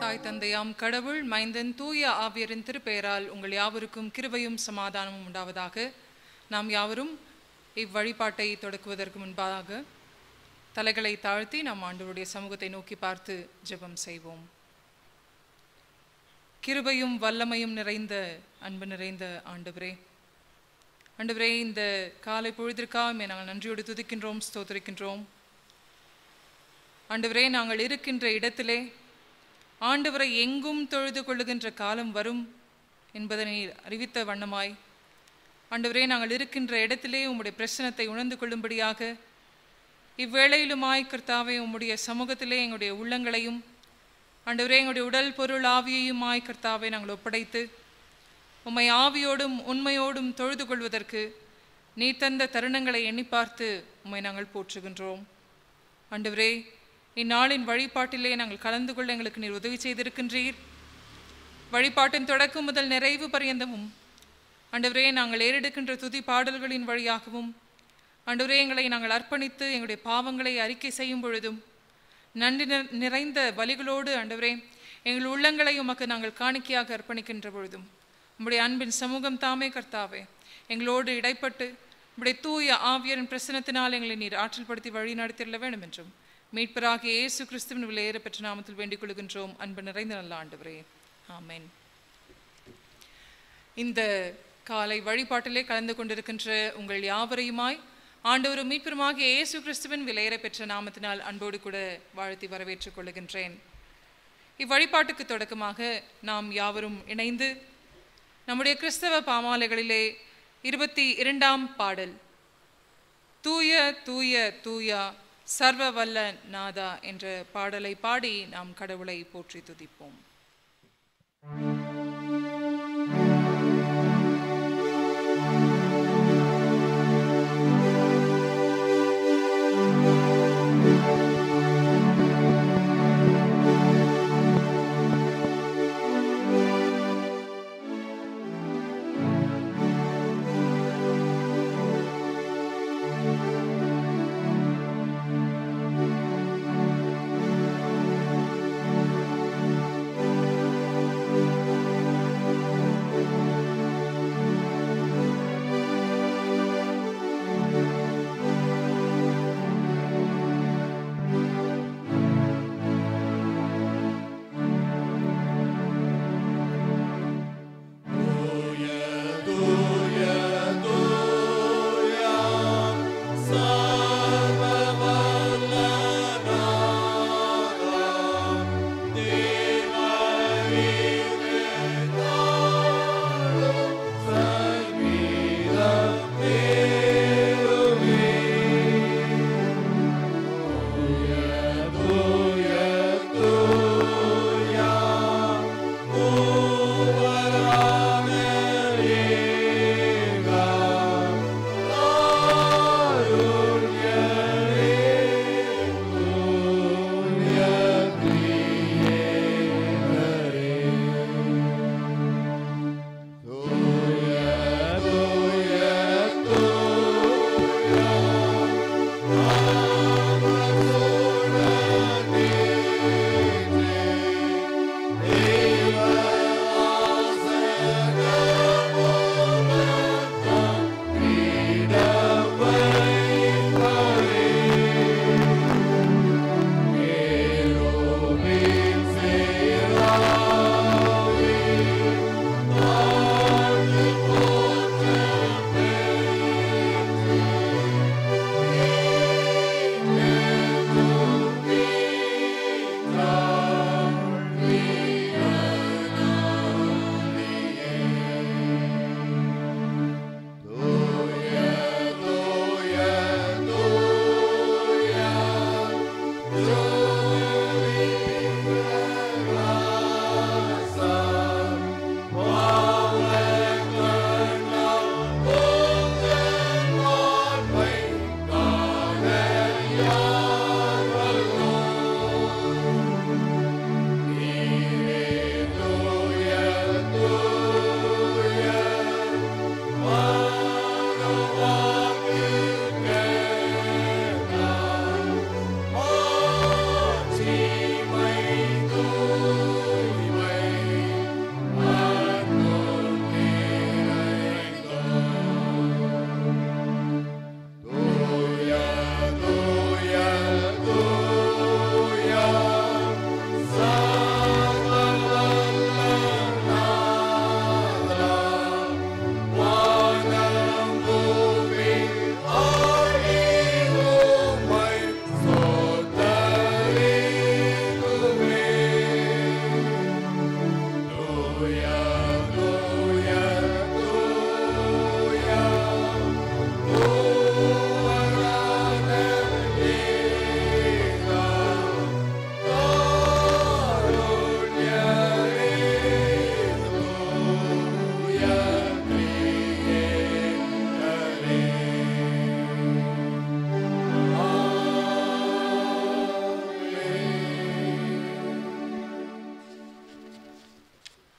தாய் தந்தையாம் கடவுள் மைந்தன் தூய ஆவியரின் திருப்பெயரால் உங்கள் யாவருக்கும் கிருபையும் சமாதானமும் உண்டாவதாக. நாம் யாவரும் இவ்வழிபாட்டை தொடக்குவதற்கு முன்பாக தலைகளை தாழ்த்தி நாம் ஆண்டவருடைய சமூகத்தை நோக்கி பார்த்து ஜெபம் செய்வோம். கிருபையும் வல்லமையும் நிறைந்த அன்பு நிறைந்த ஆண்டவரே, ஆண்டவரே, இந்த காலை பொழுதிற்காக நாங்கள் நன்றியோடு துதிக்கின்றோம், ஸ்தோத்திரிக்கின்றோம். ஆண்டவரே, நாங்கள் இருக்கின்ற இடத்திலே ஆண்டவரை எங்கும் தொழுது கொள்ளுகின்ற காலம் வரும் என்பதனை அறிவித்த வண்ணமாய், ஆண்டவரே, நாங்கள் இருக்கின்ற இடத்திலே உம்முடைய பிரசனத்தை உணர்ந்து கொள்ளும்படியாக இவ்வேளையிலுமாய் கர்த்தாவே உம்முடைய சமூகத்திலே எங்களுடைய உள்ளங்களையும் ஆண்டவரே எங்களுடைய உடல் பொருள் ஆவியையுமாய் கர்த்தாவே நாங்கள் ஒப்படைத்து உம்மை ஆவியோடும் உண்மையோடும் தொழுது கொள்வதற்கு நீ தந்த தருணங்களை எண்ணி பார்த்து உம்மை நாங்கள் போற்றுகின்றோம். ஆண்டவரே, இந்நாளின் வழிபாட்டிலே நாங்கள் கலந்து கொள்ள எங்களுக்கு நீர் உதவி செய்திருக்கின்றீர். வழிபாட்டின் தொடக்கம் முதல் நிறைவு பரியந்தமும் ஆண்டவரே நாங்கள் ஏறெடுக்கின்ற துதி பாடல்களின் வழியாகவும் ஆண்டவரே எங்களை நாங்கள் அர்ப்பணித்து எங்களுடைய பாவங்களை அறிக்கை செய்யும் பொழுதும் நன்றி நிறைந்த பலிகளோடு ஆண்டவரே எங்கள் உள்ளங்களை உமக்கு நாங்கள் காணிக்கையாக அர்ப்பணிக்கின்ற பொழுதும் உம்முடைய அன்பின் சமூகம் தாமே கர்த்தாவே எங்களோடு இடைப்பட்டு உம்முடைய தூய ஆவியரின் பிரசனத்தினால் எங்களை நீர் ஆற்றல் படுத்தி வழி நடத்திட வேண்டும் என்றும் மீட்பராகிய இயேசு கிறிஸ்துவின் விலையேற பெற்ற நாமத்தில் வேண்டிக் கொள்கின்றோம். அன்பு நிறைந்த நல்ல ஆண்டவரே, ஆமென். இந்த காலை வழிபாட்டிலே கலந்து கொண்டிருக்கின்ற உங்கள் யாவரையுமாய் ஆண்டவரும் மீட்பருமாகிய இயேசு கிறிஸ்துவின் விலையேற பெற்ற நாமத்தினால் அன்போடு கூட வாழ்த்தி வரவேற்றுக் கொள்கின்றேன். இவ்வழிபாட்டுக்கு தொடக்கமாக நாம் யாவரும் இணைந்து நம்முடைய கிறிஸ்தவ பாமாலைகளிலே 22ஆம் பாடல் தூய தூய தூயா சர்வ வல்ல நாதா என்ற பாடலை பாடி நாம் கடவுளை போற்றி துதிப்போம்.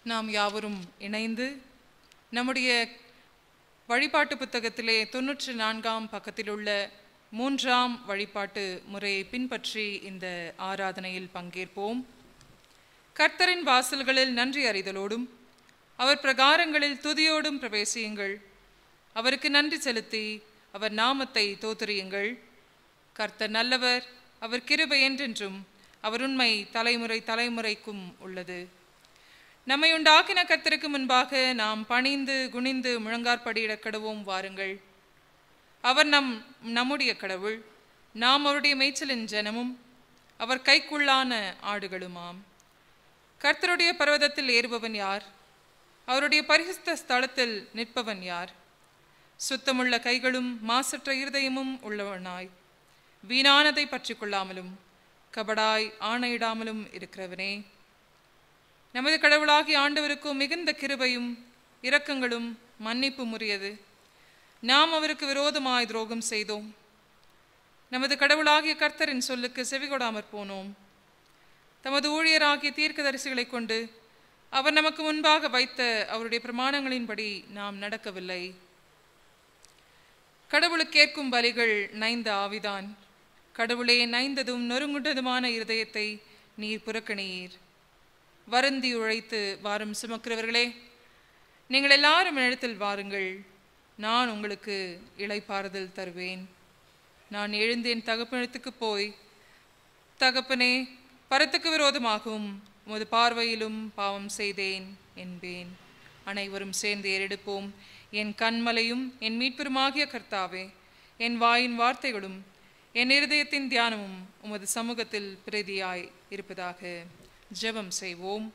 நாம் யாவரும் இணைந்து நம்முடைய வழிபாட்டு புத்தகத்திலே 94ஆம் பக்கத்தில் உள்ள 3ஆம் வழிபாட்டு முறையை பின்பற்றி இந்த ஆராதனையில் பங்கேற்போம். கர்த்தரின் வாசல்களில் நன்றி அறிதலோடும் அவர் பிரகாரங்களில் துதியோடும் பிரவேசியுங்கள். அவருக்கு நன்றி செலுத்தி அவர் நாமத்தை தோத்தரியுங்கள். கர்த்தர் நல்லவர், அவர் கிருபை என்றென்றும், அவர் உண்மை தலைமுறை தலைமுறைக்கும் உள்ளது. நம்மை உண்டாக்கின கர்த்தருக்கு முன்பாக நாம் பணிந்து குனிந்து முழங்காற்படியிடக் கடவோம். வாருங்கள். அவர் நம்முடைய கடவுள், நாம் அவருடைய மேய்ச்சலின் ஜனமும் அவர் கைக்குள்ளான ஆடுகளுமாம். கர்த்தருடைய பர்வதத்தில் ஏறுபவன் யார்? அவருடைய பரிசுத்த ஸ்தலத்தில் நிற்பவன் யார்? சுத்தமுள்ள கைகளும் மாசற்ற இருதயமும் உள்ளவனாய், வீணானதை பற்றி கொள்ளாமலும் கபடாய் ஆணையிடாமலும் இருக்கிறவனே. நமது கடவுளாகிய ஆண்டவருக்கு மிகுந்த கிருபையும் இரக்கங்களும் மன்னிப்பும் உரியது. நாம் அவருக்கு விரோதமாய் துரோகம் செய்தோம். நமது கடவுளாகிய கர்த்தரின் சொல்லுக்கு செவிகொடாமற் போனோம். தமது ஊழியராகிய தீர்க்கதரிசிகளை கொண்டு அவர் நமக்கு முன்பாக வைத்த அவருடைய பிரமாணங்களின்படி நாம் நடக்கவில்லை. கடவுளுக்கேற்கும் பலிகள் நைந்த ஆவிதான். கடவுளே, நைந்ததும் நொறுங்குண்டதுமான இருதயத்தை நீர் புறக்கணியீர். வருந்தி உழைத்து வாரம் சுமக்கிறவர்களே, நீங்கள் எல்லாரும் இடத்தில் வாருங்கள், நான் உங்களுக்கு இளைப்பாறுதல் தருவேன். நான் எழுந்து என் தகப்பனிடத்துக்கு போய், தகப்பனே, பரத்துக்கு விரோதமாகவும் உமது பார்வையிலும் பாவம் செய்தேன் என்பேன். அனைவரும் சேர்ந்து ஏறெடுப்போம். என் கண்மலையும் என் மீட்பெருமாகிய கர்த்தாவே, என் வாயின் வார்த்தைகளும் என் இருதயத்தின் தியானமும் உமது சமூகத்தில் பிரதியாய் இருப்பதாக. ஜெபம் செய்வோம்.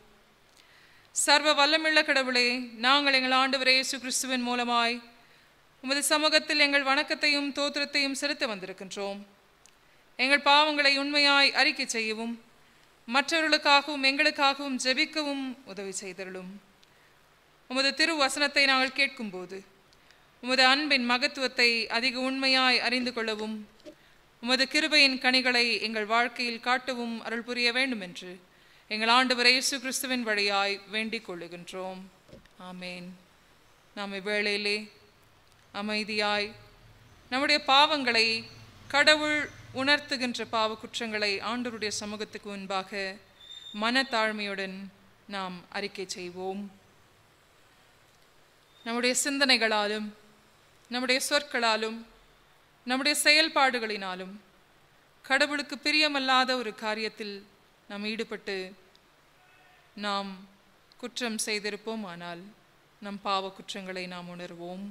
சர்வ வல்லமுள்ள கடவுளே, நாங்கள் எங்கள் ஆண்டவர் இயேசு கிறிஸ்துவின் மூலமாய் உமது சமூகத்தில் எங்கள் வணக்கத்தையும் தோத்திரத்தையும் செலுத்த வந்திருக்கின்றோம். எங்கள் பாவங்களை உண்மையாய் அறிக்கை செய்யவும் மற்றவர்களுக்காகவும் எங்களுக்காகவும் ஜெபிக்கவும் உதவி செய்தருளும். உமது திருவசனத்தை நாங்கள் கேட்கும்போது உமது அன்பின் மகத்துவத்தை அதிக உண்மையாய் அறிந்து கொள்ளவும் உமது கிருபையின் கனிகளை எங்கள் வாழ்க்கையில் காட்டவும் அருள் புரிய வேண்டும் என்று எங்கள் ஆண்டவர் இயேசு கிறிஸ்துவின் வழியாய் வேண்டிக் கொள்ளுகின்றோம். ஆமேன். நாம் இவ்வேளையிலே அமைதியாய் நம்முடைய பாவங்களை, கடவுள் உணர்த்துகின்ற பாவ குற்றங்களை ஆண்டவருடைய சமூகத்துக்கு முன்பாக மனத்தாழ்மையுடன் நாம் அறிக்கை செய்வோம். நம்முடைய சிந்தனைகளாலும் நம்முடைய சொற்களாலும் நம்முடைய செயல்பாடுகளினாலும் கடவுளுக்கு பிரியமல்லாத ஒரு காரியத்தில் நாம் ஈடுபட்டு நாம் குற்றம் செய்திருப்போம். ஆனால் நம் பாவ குற்றங்களை நாம் உணர்வோம்.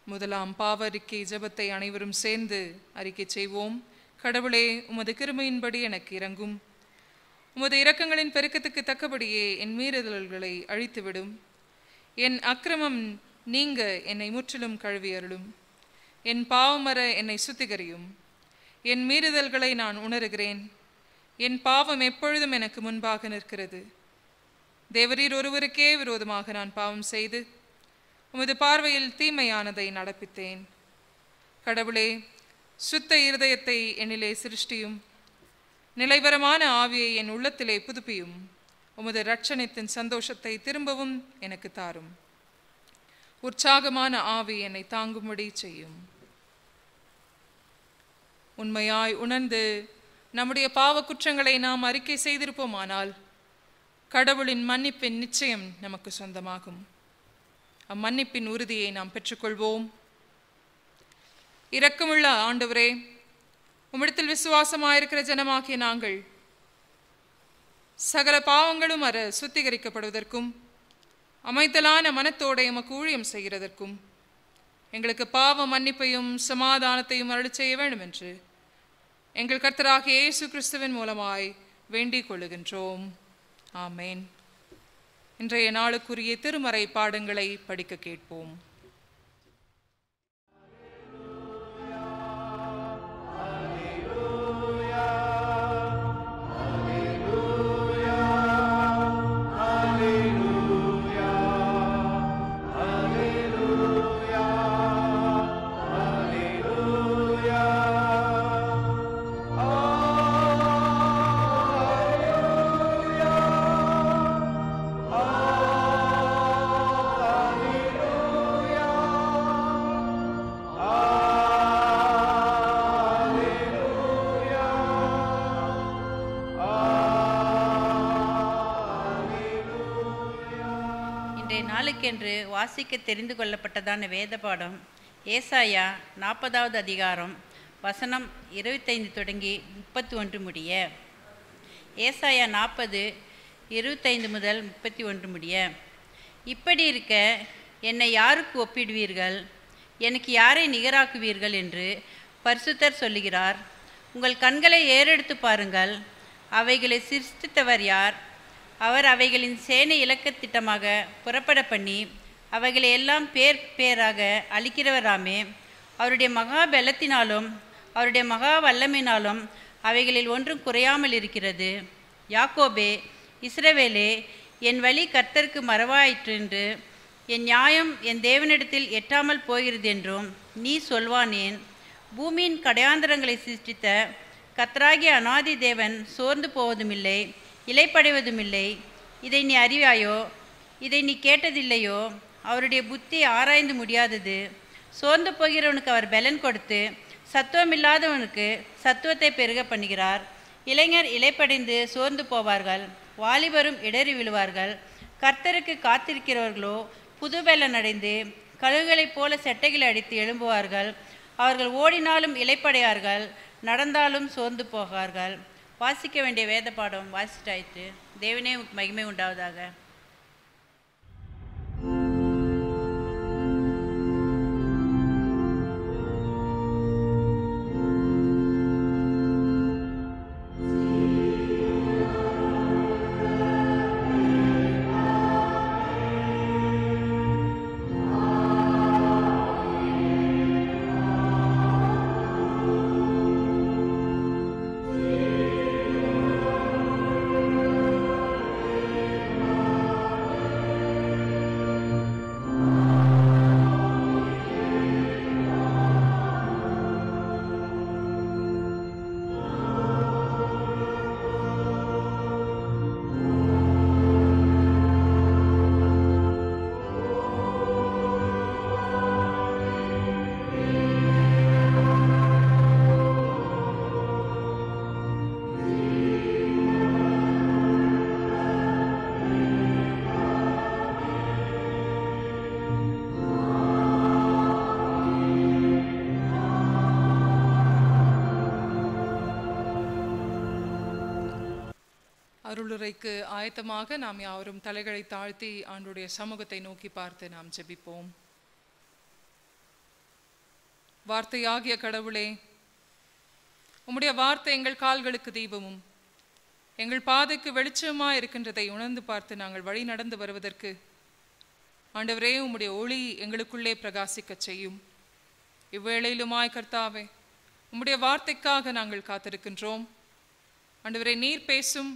முதலாம் பாவ அறிக்கை ஜெபத்தை அனைவரும் சேர்ந்து அறிக்கை செய்வோம். கடவுளே, உமது கிருபையின்படி எனக்கு இரங்கும். உமது இரக்கங்களின் பெருக்கத்துக்கு தக்கபடியே என் மீறுதல்களை அழித்துவிடும். என் அக்கிரமம் நீங்க என்னை முற்றிலும் கழுவி அருளும். என் பாவமற என்னை சுத்திகரியும். என் மீறுதல்களை நான் உணர்கிறேன். என் பாவம் எப்பொழுதும் எனக்கு முன்பாக நிற்கிறது. தேவரீர் ஒருவருக்கே விரோதமாக நான் பாவம் செய்து உமது பார்வையில் தீமையானதை நடப்பித்தேன். கடவுளே, சுத்த இருதயத்தை என்னிலே சிருஷ்டியும், நிலைவரமான ஆவியை என் உள்ளத்திலே புதுப்பியும். உமது இரட்சணியத்தின் சந்தோஷத்தை திரும்பவும் எனக்கு தாரும். உற்சாகமான ஆவி என்னை தாங்கும்படி செய்யும். உண்மையாய் உணர்ந்து நம்முடைய பாவ குற்றங்களை நாம் அறிக்கை செய்திருப்போமானால் கடவுளின் மன்னிப்பின் நிச்சயம் நமக்கு சொந்தமாகும். அம்மன்னிப்பின் உறுதியை நாம் பெற்றுக்கொள்வோம். இரக்கமுள்ள ஆண்டவரே, உம்மிடத்தில் விசுவாசமாயிருக்கிற ஜனமாகிய நாங்கள் சகல பாவங்களும் அற சுத்திகரிக்கப்படுவதற்கும் அமைதலான மனத்தோடு எமக்கு ஊழியம் செய்கிறதற்கும் எங்களுக்கு பாவ மன்னிப்பையும் சமாதானத்தையும் அருளச் செய்ய வேண்டும் என்று எங்கள் கர்த்தராகிய இயேசு கிறிஸ்துவின் மூலமாய் வேண்டிக் கொள்ளுகின்றோம். ஆமேன். இன்றைய நாளுக்குரிய திருமறை பாடங்களை படிக்க கேட்போம். Alleluia. நாளுக்கென்று வாசிக்க தெரிந்து கொள்ளப்பட்டதான வேத பாடம் ஏசாயா 40வது அதிகாரம் வசனம் 25 தொடங்கி 31 முடிய. ஏசாயா 40 25 முதல் 31 முடிய. இப்படி இருக்க என்னை யாருக்கு ஒப்பிடுவீர்கள், எனக்கு யாரை நிகராக்குவீர்கள் என்று பரிசுத்தர் சொல்லுகிறார். உங்கள் கண்களை ஏறெடுத்து பாருங்கள், அவைகளை சிருஷ்டித்தவர் யார்? அவர் அவைகளின் சேனை இலக்கத்திட்டமாக புறப்பட பண்ணி அவைகளை எல்லாம் பேர் பேராக அளிக்கிறவராமே. அவருடைய மகா பலத்தினாலும் அவருடைய மகா வல்லமையினாலும் அவைகளில் ஒன்றும் குறையாமல் இருக்கிறது. யாக்கோபே, இஸ்ரவேலே, என் வழி கர்த்தருக்கு மறவாயிற்று என்று, என் நியாயம் என் தேவனிடத்தில் எட்டாமல் போகிறது என்றும் நீ சொல்வானேன்? பூமியின் கடையாந்தரங்களை சிருஷ்டித்த கர்த்தராகிய அநாதி தேவன் சோர்ந்து போவதுமில்லை, இலைப்படைவதுமில்லை. இதை நீ அறிவாயோ? இதை நீ கேட்டதில்லையோ? அவருடைய புத்தி ஆராய்ந்து முடியாதது. சோர்ந்து போகிறவனுக்கு அவர் பலன் கொடுத்து சத்துவமில்லாதவனுக்கு சத்துவத்தை பெருக பண்ணுகிறார். இளைஞர் இலைப்படைந்து சோர்ந்து போவார்கள், வாலிபரும் இடறி விழுவார்கள். கர்த்தருக்கு காத்திருக்கிறவர்களோ புதுபலன் அடைந்து கழுகுகளைப் போல செட்டைகளை அடித்து எழும்புவார்கள். அவர்கள் ஓடினாலும் இலைப்படையார்கள், நடந்தாலும் சோர்ந்து போகார்கள். வாசிக்க வேண்டிய வேத பாடம் வாசிட்டாயிற்று. தேவனே மகிமை உண்டாவதாக. அருளுரைக்கு ஆயத்தமாக நாம் யாவரும் தலைகளை தாழ்த்தி ஆண்டுடைய சமூகத்தை நோக்கி பார்த்து நாம் ஜெபிப்போம். வார்த்தையாகிய கடவுளே, உம்முடைய வார்த்தை எங்கள் கால்களுக்கு தீபமும் எங்கள் பாதைக்கு வெளிச்சமாய் இருக்கின்றதை உணர்ந்து பார்த்து நாங்கள் வழி நடந்து வருவதற்கு ஆண்டவரே உம்முடைய ஒளி எங்களுக்குள்ளே பிரகாசிக்க செய்யும். இவ்வேளையிலுமாய் கர்த்தாவே, உம்முடைய வார்த்தைக்காக நாங்கள் காத்திருக்கின்றோம். ஆண்டவரே, நீர் பேசும்.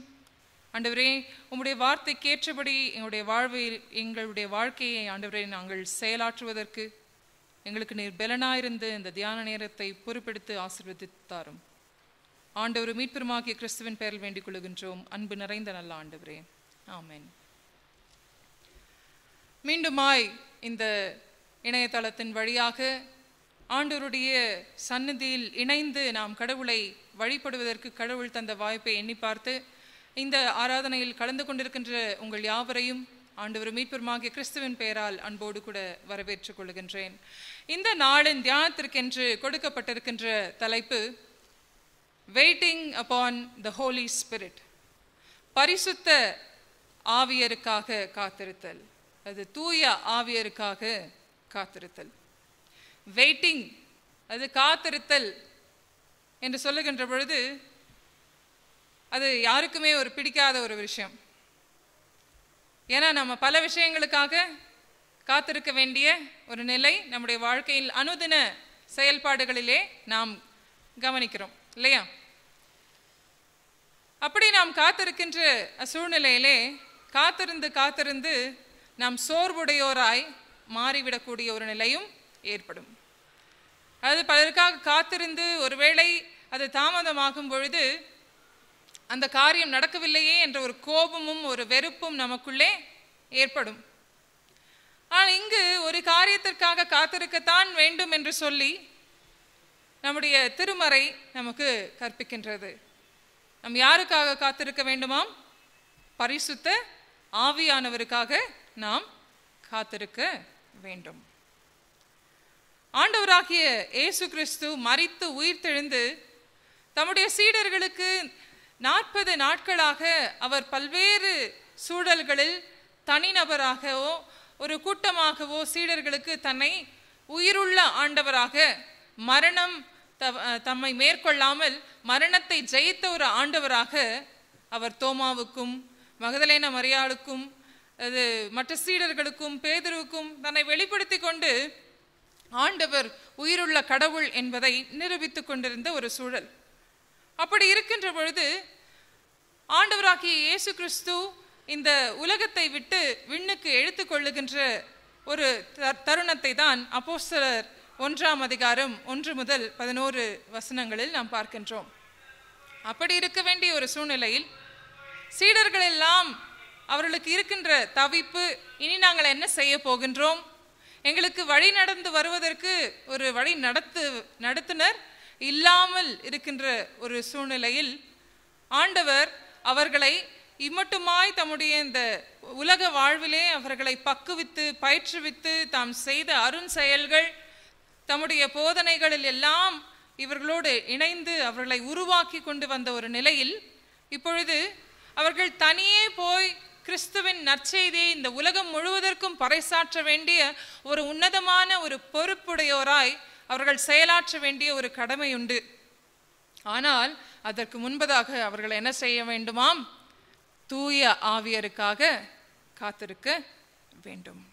ஆண்டவரே, உம்முடைய வார்த்தைக்கு ஏற்றபடி எங்களுடைய வாழ்க்கையை ஆண்டவரே நாங்கள் செயலாற்றுவதற்கு எங்களுக்கு நீர் பலனாயிருந்து இந்த தியான நேரத்தை பொறுப்பெடுத்து ஆசீர்வதித்தாரும். ஆண்டவர் மீட்பெருமாகிய கிறிஸ்துவின் பெயரில் வேண்டிக் கொள்கின்றோம். அன்பு நிறைந்த நல்ல ஆண்டவரே, ஆமென். மீண்டுமாய் இந்த இணையதளத்தின் வழியாக ஆண்டவருடைய சந்நிதியில் இணைந்து நாம் கடவுளை வழிபடுவதற்கு கடவுள் தந்த வாய்ப்பை எண்ணி பார்த்து இந்த ஆராதனையில் கலந்து கொண்டிருக்கின்ற உங்கள் யாவரையும் ஆண்டவர் மீட்பெருமாகிய கிறிஸ்துவின் பெயரால் அன்போடு கூட வரவேற்றுக் கொள்கின்றேன். இந்த நாளின் தியானத்திற்கென்று கொடுக்கப்பட்டிருக்கின்ற தலைப்பு waiting upon the holy spirit, பரிசுத்த ஆவியருக்காக காத்திருத்தல். அது தூய ஆவியருக்காக காத்திருத்தல். வெயிட்டிங், அது காத்திருத்தல் என்று சொல்லுகின்ற பொழுது அது யாருக்குமே ஒரு பிடிக்காத ஒரு விஷயம். ஏன்னா நம்ம பல விஷயங்களுக்காக காத்திருக்க வேண்டிய ஒரு நிலை நம்முடைய வாழ்க்கையில் அனுதின செயல்பாடுகளிலே நாம் கவனிக்கிறோம் இல்லையா? அப்படி நாம் காத்திருக்கின்ற சூழ்நிலையிலே காத்திருந்து நாம் சோர்வுடையோராய் மாறிவிடக்கூடிய ஒரு நிலையும் ஏற்படும். அது பலருக்காக காத்திருந்து ஒருவேளை அது தாமதமாகும் பொழுது அந்த காரியம் நடக்கவில்லையே என்ற ஒரு கோபமும் ஒரு வெறுப்பும் நமக்குள்ளே ஏற்படும். ஆனால் இங்கு ஒரு காரியத்திற்காக காத்திருக்கத்தான் வேண்டும் என்று சொல்லி நம்முடைய திருமறை நமக்கு கற்பிக்கின்றது. நம் யாருக்காக காத்திருக்க வேண்டுமாம்? பரிசுத்த ஆவியானவருக்காக நாம் காத்திருக்க வேண்டும். ஆண்டவராகிய இயேசு கிறிஸ்து மரித்து உயிர்த்தெழுந்து தம்முடைய சீடர்களுக்கு 40 நாட்களாக அவர் பல்வேறு சூழல்களில் தனிநபராகவோ ஒரு கூட்டமாகவோ சீடர்களுக்கு தன்னை உயிருள்ள ஆண்டவராக, மரணம் தம்மை மேற்கொள்ளாமல் மரணத்தை ஜெயித்த ஒரு ஆண்டவராக அவர் தோமாவுக்கும் மகதலேனா மரியாளுக்கும் மற்ற சீடர்களுக்கும் பேதுருவுக்கும் தன்னை வெளிப்படுத்தி கொண்டு ஆண்டவர் உயிருள்ள கடவுள் என்பதை நிரூபித்துக் கொண்டிருந்த ஒரு சூழல். அப்படி இருக்கின்ற பொழுது ஆண்டவராகிய இயேசு கிறிஸ்து இந்த உலகத்தை விட்டு விண்ணுக்கு எடுத்துக் கொள்ளுகின்ற ஒரு தருணத்தை தான் அப்போஸ்தலர் 1ஆம் அதிகாரம் 1 முதல் 11 வசனங்களில் நாம் பார்க்கின்றோம். அப்படி இருக்க வேண்டிய ஒரு சூழ்நிலையில் சீடர்கள் எல்லாம் அவர்களுக்கு இருக்கின்ற தவிப்பு, இனி நாங்கள் என்ன செய்ய போகின்றோம், எங்களுக்கு வழி நடந்து வருவதற்கு ஒரு வழி நடத்துனர் இல்லாமல் இருக்கின்ற ஒரு சூழ்நிலையில் ஆண்டவர் அவர்களை இம்மட்டுமாய் தம்முடைய இந்த உலக வாழ்விலே அவர்களை பக்குவித்து பயிற்றுவித்து தாம் செய்த அருண் செயல்கள், தம்முடைய போதனைகளில் எல்லாம் இவர்களோடு இணைந்து அவர்களை உருவாக்கி கொண்டு வந்த ஒரு நிலையில் இப்பொழுது அவர்கள் தனியே போய் கிறிஸ்துவின் நற்செய்தியை இந்த உலகம் முழுவதற்கும் பறைசாற்ற வேண்டிய ஒரு உன்னதமான ஒரு பொறுப்புடையோராய் அவர்கள் செயலாற்ற வேண்டிய ஒரு கடமை உண்டு. ஆனால் அதற்கு முன்பதாக அவர்கள் என்ன செய்ய வேண்டுமாம்? தூய ஆவியருக்காக காத்திருக்க வேண்டும்.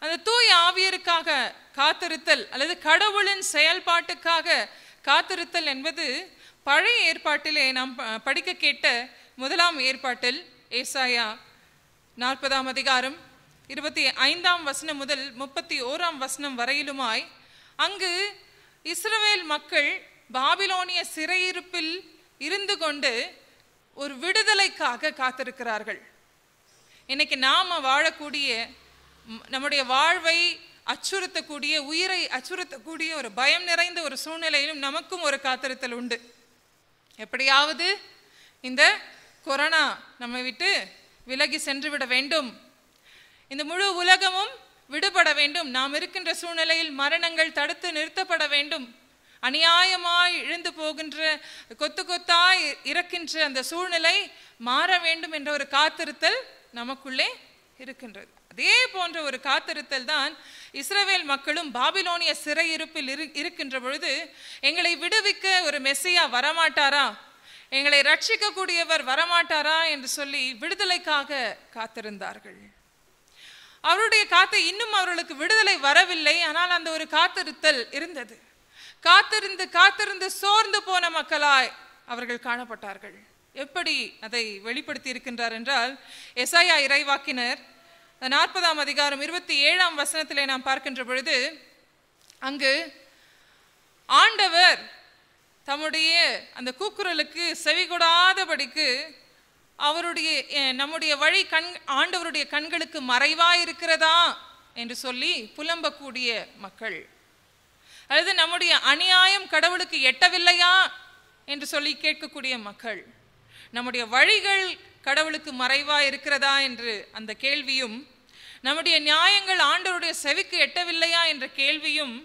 அந்த தூய ஆவியருக்காக காத்திருத்தல் அல்லது கடவுளின் செயல்பாட்டுக்காக காத்திருத்தல் என்பது பழைய ஏற்பாட்டிலே நாம் படிக்க கேட்ட 1ஆம் ஏற்பாட்டில் ஏசாயா 40ஆம் அதிகாரம் 25ஆம் வசனம் முதல் 31ஆம் வசனம் வரையிலுமாய் அங்கு இஸ்ரவேல் மக்கள் பாபிலோனிய சிறையிருப்பில் இருந்து கொண்டு ஒரு விடுதலைக்காக காத்திருக்கிறார்கள். இன்னைக்கு நாம வாழக்கூடிய, நம்முடைய வாழ்வை அச்சுறுத்தக்கூடிய, உயிரை அச்சுறுத்தக்கூடிய ஒரு பயம் நிறைந்த ஒரு சூழ்நிலையிலும் நமக்கும் ஒரு காத்திருத்தல் உண்டு. எப்படியாவது இந்த கொரோனா நம்மை விட்டு விலகி சென்று விட வேண்டும், இந்த முழு உலகமும் விடுபட வேண்டும், நாம் இருக்கின்ற சூழ்நிலையில் மரணங்கள் தடுத்து நிறுத்தப்பட வேண்டும், அநியாயமாய் இழந்து போகின்ற கொத்து கொத்தாய் இறக்கின்ற அந்த சூழ்நிலை மாற வேண்டும் என்ற ஒரு காத்திருத்தல் நமக்குள்ளே இருக்கின்றது. அதே போன்ற ஒரு காத்திருத்தல் தான் இஸ்ரவேல் மக்களும் பாபிலோனிய சிறையிருப்பில் இருக்கின்ற பொழுது எங்களை விடுவிக்க ஒரு மெசியா வரமாட்டாரா, எங்களை ரட்சிக்கக்கூடியவர் வரமாட்டாரா என்று சொல்லி விடுதலைக்காக காத்திருந்தார்கள். அவருடைய இன்னும் அவர்களுக்கு விடுதலை வரவில்லை, ஆனால் அந்த ஒரு காத்திருத்தல் இருந்தது. காத்திருந்து சோர்ந்து போன மக்களாய் அவர்கள் காணப்பட்டார்கள். எப்படி அதை வெளிப்படுத்தி இருக்கின்றார் என்றால், எசாயா இறைவாக்கினர் 40ஆம் அதிகாரம் 27ஆம் வசனத்திலே நாம் பார்க்கின்ற பொழுது அங்கு ஆண்டவர் தம்முடைய அந்த கூக்குரலுக்கு செவிகொடாதபடிக்கு நம்முடைய வழி ஆண்டவருடைய கண்களுக்கு மறைவாயிருக்கிறதா என்று சொல்லி புலம்பக்கூடிய மக்கள், அல்லது நம்முடைய அநியாயம் கடவுளுக்கு எட்டவில்லையா என்று சொல்லி கேட்கக்கூடிய மக்கள், நம்முடைய வழிகள் கடவுளுக்கு மறைவா இருக்கிறதா என்று அந்த கேள்வியும், நம்முடைய நியாயங்கள் ஆண்டவருடைய செவிக்கு எட்டவில்லையா என்ற கேள்வியும்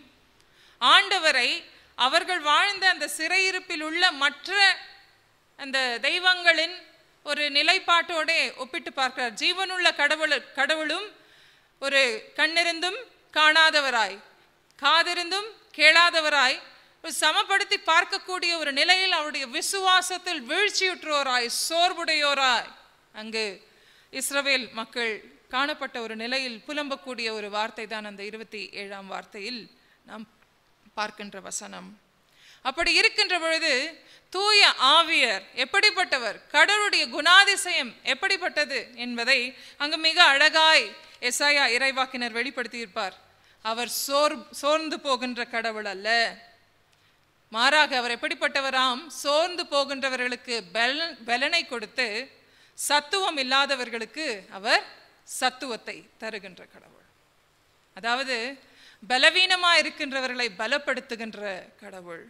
ஆண்டவரை அவர்கள் வாழ்ந்த அந்த சிறையிருப்பில் உள்ள மற்ற அந்த தெய்வங்களின் ஒரு நிலைப்பாட்டோட ஒப்பிட்டு பார்க்கிறார். ஜீவனுள்ள கடவுளும் ஒரு கண்ணிருந்தும் காணாதவராய், காதிருந்தும் கேளாதவராய், சமப்படுத்தி பார்க்கக்கூடிய ஒரு நிலையில் அவருடைய விசுவாசத்தில் வீழ்ச்சியுற்றோராய், சோர்வுடையோராய் அங்கு இஸ்ரவேல் மக்கள் காணப்பட்ட ஒரு நிலையில் புலம்பக்கூடிய ஒரு வார்த்தை தான் அந்த 27ஆம் வார்த்தையில் நாம் பார்க்கின்ற வசனம். அப்படி இருக்கின்ற பொழுது தூய ஆவியர் எப்படிப்பட்டவர், கடவுளுடைய குணாதிசயம் எப்படிப்பட்டது என்பதை அங்கு மிக அழகாய் எசாயா இறைவாக்கினர் வெளிப்படுத்தியிருப்பார். அவர் சோர்ந்து போகின்ற கடவுள் அல்ல, மாறாக அவர் எப்படிப்பட்டவராம், சோர்ந்து போகின்றவர்களுக்கு பலனை கொடுத்து சத்துவம் இல்லாதவர்களுக்கு அவர் சத்துவத்தை தருகின்ற கடவுள். அதாவது பலவீனமாக இருக்கின்றவர்களை பலப்படுத்துகின்ற கடவுள்.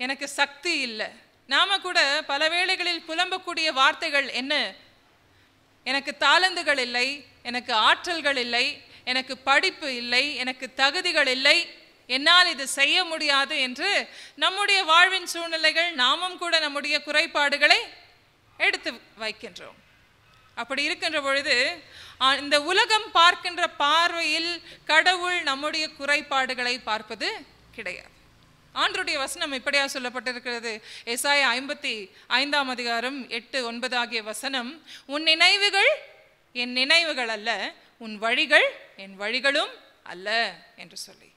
எனக்கு சக்தி இல்லை, நாம கூட பல வேளைகளில் புலம்பக்கூடிய வார்த்தைகள் என்ன, எனக்கு தாளந்துகள் இல்லை, எனக்கு ஆற்றல்கள் இல்லை, எனக்கு படிப்பு இல்லை, எனக்கு தகுதிகள் இல்லை, என்னால் இது செய்ய முடியாது என்று நம்முடைய வாழ்வின் சூழ்நிலைகள் நாமும் கூட நம்முடைய குறைபாடுகளை எடுத்து வைக்கின்றோம். அப்படி இருக்கின்ற பொழுது இந்த உலகம் பார்க்கின்ற பார்வையில் கடவுள் நம்முடைய குறைபாடுகளை பார்ப்பது கிடையாது. ஆண்டவருடைய வசனம் இப்படியா சொல்லப்பட்டிருக்கிறது. ஏசாயா 55 அதிகாரம் 8, 9 ஆகிய வசனம், உன் நினைவுகள் என் நினைவுகள் அல்ல, உன் வழிகள் என் வழிகளும் அல்ல என்று சொல்லி,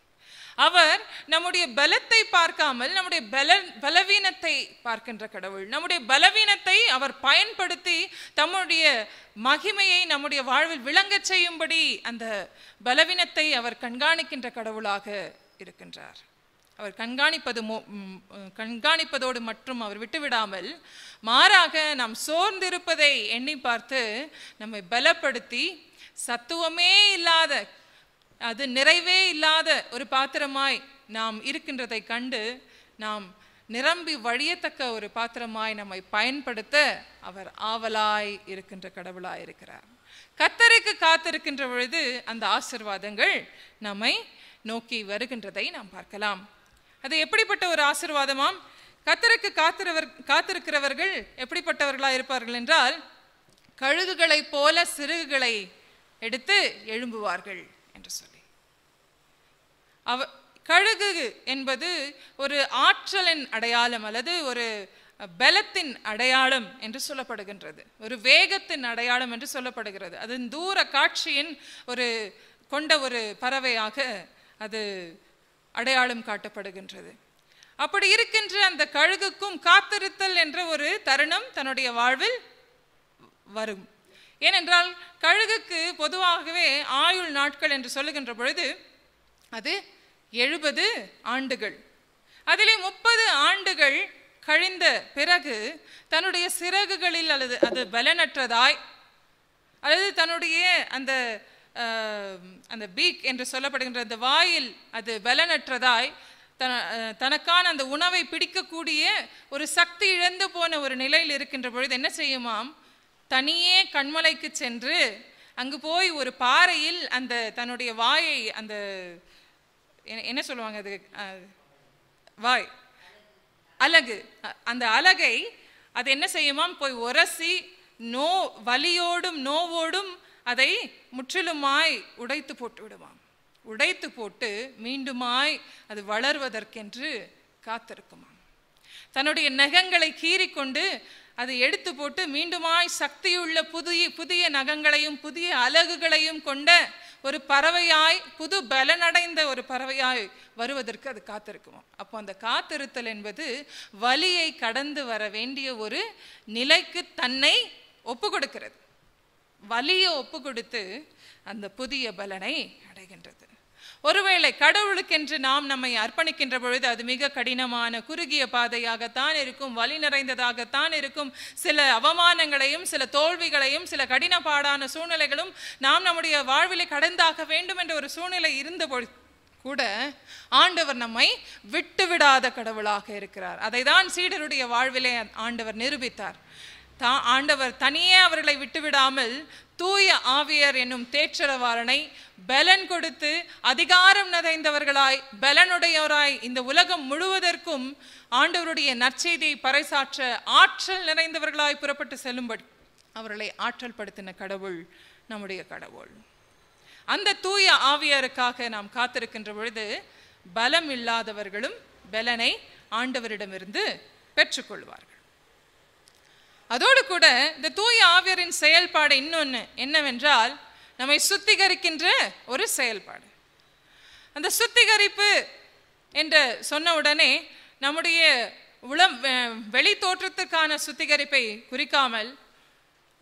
அவர் நம்முடைய பலத்தை பார்க்காமல் நம்முடைய பலவீனத்தை பார்க்கின்ற கடவுள். நம்முடைய பலவீனத்தை அவர் பயன்படுத்தி தம்முடைய மகிமையை நம்முடைய வாழ்வில் விளங்கச் செய்யும்படி அந்த பலவீனத்தை அவர் கண்காணிக்கின்ற கடவுளாக இருக்கின்றார். அவர் கண்காணிப்பதோடு மற்றும் அவர் விட்டுவிடாமல் மாறாக நாம் சோர்ந்திருப்பதை எண்ணி பார்த்து நம்மை பலப்படுத்தி சத்துவமே இல்லாத, அது நிறைவே இல்லாத ஒரு பாத்திரமாய் நாம் இருக்கின்றதை கண்டு நாம் நிரம்பி வழியத்தக்க ஒரு பாத்திரமாய் நம்மை பயன்படுத்த அவர் ஆவலாய் இருக்கின்ற கடவுளாய் இருக்கிறார். கர்த்தருக்கு காத்திருக்கின்ற பொழுது அந்த ஆசீர்வாதங்கள் நம்மை நோக்கி வருகின்றதை நாம் பார்க்கலாம். அது எப்படிப்பட்ட ஒரு ஆசீர்வாதமாம்? கர்த்தருக்கு காத்திருக்கிறவர்கள் எப்படிப்பட்டவர்களாக இருப்பார்கள் என்றால், கழுகுகளைப் போல சிறகுகளை எடுத்து எழும்புவார்கள் என்று சொல்லி. கழுகு என்பது ஒரு ஆற்றலின் அடையாளம் அல்லது ஒரு பலத்தின் அடையாளம் என்று சொல்லப்படுகின்றது, ஒரு வேகத்தின் அடையாளம் என்று சொல்லப்படுகிறது. அது தூர காட்சியின் கொண்ட ஒரு பறவையாக அது அடையாளம் காட்டப்படுகின்றது. அப்படி இருக்கின்ற அந்த கழுகுக்கும் காத்திருத்தல் என்ற ஒரு தருணம் தன்னுடைய வாழ்வில் வரும். ஏனென்றால் கழுகுக்கு பொதுவாகவே ஆயுள் நாட்கள் என்று சொல்லுகின்ற பொழுது அது 70 ஆண்டுகள். அதிலே 30 ஆண்டுகள் கழிந்த பிறகு தன்னுடைய சிறகுகளில் அல்லது அது பலனற்றதாய் அல்லது தன்னுடைய அந்த பீக் என்று சொல்லப்படுகின்ற அந்த வாயில் அது பலனற்றதாய் தனக்கான அந்த உணவை பிடிக்கக்கூடிய ஒரு சக்தி இழந்து போன ஒரு நிலையில் இருக்கின்ற பொழுது என்ன செய்யுமாம், தனியே கண்மலைக்கு சென்று அங்கு போய் ஒரு பாறையில் அந்த தன்னுடைய வாயை, அந்த என்ன சொல்லுவாங்க, அது வாய் அலகு, அந்த அலகை அது என்ன செய்யுமாம், போய் உரசி வலியோடும் நோவோடும் அதை முற்றிலுமாய் உடைத்து போட்டு விடுவாம். உடைத்து போட்டு மீண்டுமாய் அது வளர்வதற்கென்று காத்திருக்குமாம். தன்னுடைய நகங்களை கீறிக்கொண்டு அதை எடுத்து போட்டு மீண்டுமாய் சக்தியுள்ள புதிய நகங்களையும் புதிய அலகுகளையும் கொண்ட ஒரு பறவையாய், புது பலனடைந்த ஒரு பறவையாய் வருவதற்கு அது காத்திருக்குமாம். அப்போ அந்த காத்திருத்தல் என்பது வலியை கடந்து வர வேண்டிய ஒரு நிலைக்கு தன்னை ஒப்பு கொடுக்கிறது. வலியை ஒப்பு கொடுத்து அந்த புதிய பலனை அடைகின்றது. ஒருவேளை கடவுளுக்கென்று நாம் நம்மை அர்ப்பணிக்கின்ற பொழுது அது மிக கடினமான குறுகிய பாதையாகத்தான் இருக்கும், வலி நிறைந்ததாகத்தான் இருக்கும். சில அவமானங்களையும் சில தோல்விகளையும் சில கடினப்பாடான சூழ்நிலைகளும் நாம் நம்முடைய வாழ்விலை கடந்தாக வேண்டும் என்ற ஒரு சூழ்நிலை இருந்த பொழுது கூட ஆண்டவர் நம்மை விட்டுவிடாத கடவுளாக இருக்கிறார். அதை தான் சீடருடைய வாழ்விலே ஆண்டவர் நிரூபித்தார். ஆண்டவர் தனியே அவர்களை விட்டுவிடாமல் தூய ஆவியர் என்னும் தேற்றரவாளனை பலன் கொடுத்து அதிகாரம் நிறைந்தவர்களாய் பலனுடையவராய் இந்த உலகம் முழுவதற்கும் ஆண்டவருடைய நற்செய்தியை பறைசாற்ற ஆற்றல் நிறைந்தவர்களாய் புறப்பட்டு செல்லும்படி அவர்களை ஆற்றல் படுத்தின கடவுள் நம்முடைய கடவுள். அந்த தூய ஆவியருக்காக நாம் காத்திருக்கின்ற பொழுது பலம் இல்லாதவர்களும் பலனை ஆண்டவரிடமிருந்து பெற்றுக்கொள்வார்கள். அதோடு கூட இந்த தூய ஆவியரின் செயல்பாடு இன்னொன்று என்னவென்றால், நம்மை சுத்திகரிக்கின்ற ஒரு செயல்பாடு. அந்த சுத்திகரிப்பு என்று சொன்ன உடனே நம்முடைய வெளி தோற்றத்துக்கான சுத்திகரிப்பை குறிக்காமல்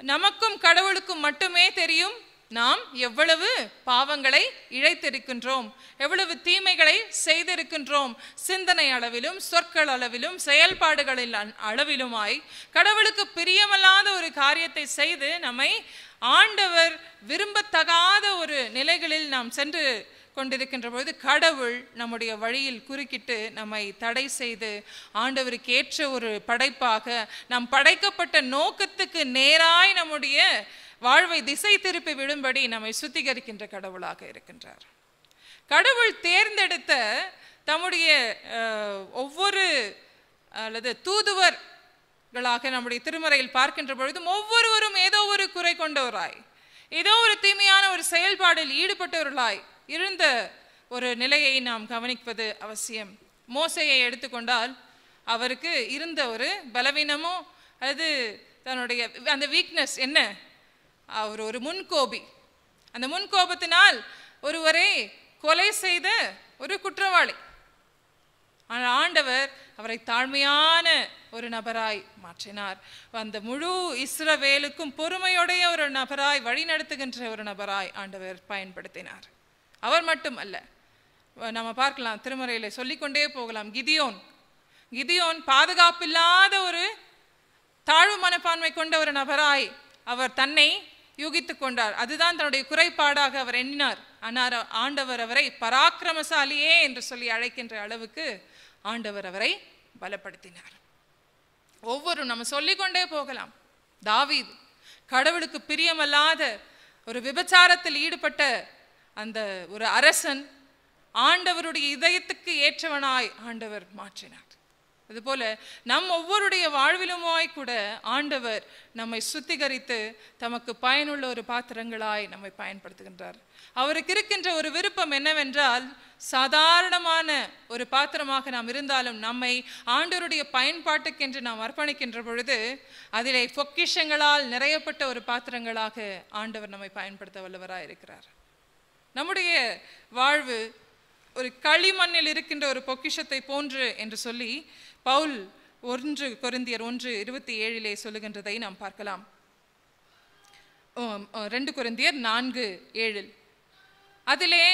நமக்கும் கடவுளுக்கும் மட்டுமே தெரியும் நாம் எவ்வளவு பாவங்களை இழைத்திருக்கின்றோம், எவ்வளவு தீமைகளை செய்திருக்கின்றோம். சிந்தனை அளவிலும் சொற்கள் அளவிலும் செயல்பாடுகளில் அளவிலுமாய் கடவுளுக்கு பிரியமல்லாத ஒரு காரியத்தை செய்து நம்மை ஆண்டவர் விரும்பத்தகாத ஒரு நிலைகளில் நாம் சென்று கொண்டிருக்கின்ற பொழுது கடவுள் நம்முடைய வழியில் குறுக்கிட்டு நம்மை தடை செய்து ஆண்டவருக்கு ஏற்ற ஒரு படைப்பாக நாம் படைக்கப்பட்ட நோக்கத்துக்கு நேராய் நம்முடைய வாழ்வை திசை திருப்பி விடும்படி நம்மை சுத்திகரிக்கின்ற கடவுளாக இருக்கின்றார். கடவுள் தேர்ந்தெடுத்த தம்முடைய ஒவ்வொரு அல்லது தூதுவர்களாக நம்முடைய திருமறையில் பார்க்கின்ற பொழுதும் ஒவ்வொருவரும் ஏதோ ஒரு குறை கொண்டவராய், ஏதோ ஒரு தீமையான ஒரு செயல்பாடில் ஈடுபட்டவர்களாய் இருந்த ஒரு நிலையை நாம் கவனிப்பது அவசியம். மோசையை எடுத்துக்கொண்டால் அவருக்கு இருந்த ஒரு பலவீனமோ அல்லது தன்னுடைய அந்த வீக்னஸ் என்ன, அவர் ஒரு முன்கோபி. அந்த முன்கோபத்தினால் ஒருவரை கொலை செய்த ஒரு குற்றவாளி. ஆனால் ஆண்டவர் அவரை தாழ்மையான ஒரு நபராய் மாற்றினார். அந்த முழு இஸ்ரவேலுக்கும் பொறுமையுடைய ஒரு நபராய், வழிநடத்துகின்ற ஒரு நபராய் ஆண்டவர் பயன்படுத்தினார். அவர் மட்டும் அல்ல, நம்ம பார்க்கலாம் திருமறையில் சொல்லிக்கொண்டே போகலாம். கிதியோன் பாதுகாப்பில்லாத ஒரு தாழ்வு மனப்பான்மை கொண்ட ஒரு நபராய் அவர் தன்னை யூகித்து கொண்டார். அதுதான் தன்னுடைய குறைபாடாக அவர் எண்ணினார். ஆனால் ஆண்டவர் அவரை பராக்கிரமசாலியே என்று சொல்லி அழைக்கின்ற அளவுக்கு ஆண்டவர் அவரை பலப்படுத்தினார். ஒவ்வொரு நம்ம சொல்லிக்கொண்டே போகலாம். தாவீது கடவுளுக்கு பிரியமல்லாத ஒரு விபச்சாரத்தில் ஈடுபட்ட அந்த ஒரு அரசன் ஆண்டவருடைய இதயத்துக்கு ஏற்றவனாய் ஆண்டவர் மாற்றினார். அதுபோல நம் ஒவ்வொருடைய வாழ்விலுமாய் கூட ஆண்டவர் நம்மை சுத்திகரித்து தமக்கு பயனுள்ள ஒரு பாத்திரங்களாய் நம்மை பயன்படுத்துகின்றார். அவருக்கு இருக்கின்ற ஒரு விருப்பம் என்னவென்றால், சாதாரணமான ஒரு பாத்திரமாக நாம் இருந்தாலும் நம்மை ஆண்டவருடைய பயன்பாட்டுக்கென்று நாம் அர்ப்பணிக்கின்ற பொழுது அதிலே பொக்கிஷங்களால் நிறையப்பட்ட ஒரு பாத்திரங்களாக ஆண்டவர் நம்மை பயன்படுத்த வல்லவராய் இருக்கிறார். நம்முடைய வாழ்வு ஒரு களிமண்ணில் இருக்கின்ற ஒரு பொக்கிஷத்தை போன்று என்று சொல்லி பவுல் 1 கொரிந்தியர் 1:27 சொல்லுகின்றதை நாம் பார்க்கலாம். 2 கொரிந்தியர் 4:7 அதிலே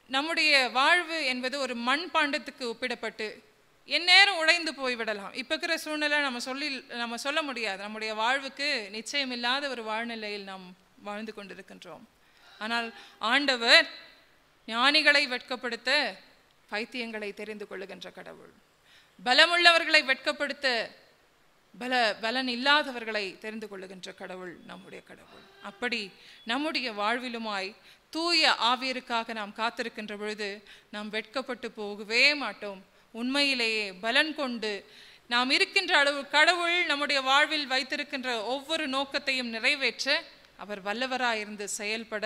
நம்முடைய வாழ்வு என்பது ஒரு மண் பாண்டத்துக்கு ஒப்பிடப்பட்டு எந்நேரம் உடைந்து போய்விடலாம். இப்போ இருக்கிற சூழ்நிலை நம்ம சொல்ல முடியாது. நம்முடைய வாழ்வுக்கு நிச்சயமில்லாத ஒரு வாழ்நிலையில் நாம் வாழ்ந்து கொண்டிருக்கின்றோம். ஆனால் ஆண்டவர் ஞானிகளை வெட்கப்படுத்த பைத்தியங்களை தெரிந்து கொள்ளுகின்ற கடவுள், பலமுள்ளவர்களை வெட்கப்படுத்த பலன் இல்லாதவர்களை தெரிந்து கொள்ளுகின்ற கடவுள் நம்முடைய கடவுள். அப்படி நம்முடைய வாழ்விலுமாய் தூய ஆவியருக்காக நாம் காத்திருக்கின்ற பொழுது நாம் வெட்கப்பட்டு போகவே மாட்டோம். உண்மையிலேயே பலன் கொண்டு நாம் இருக்கின்ற அளவு கடவுள் நம்முடைய வாழ்வில் வைத்திருக்கின்ற ஒவ்வொரு நோக்கத்தையும் நிறைவேற்ற அவர் வல்லவராயிருந்து செயல்பட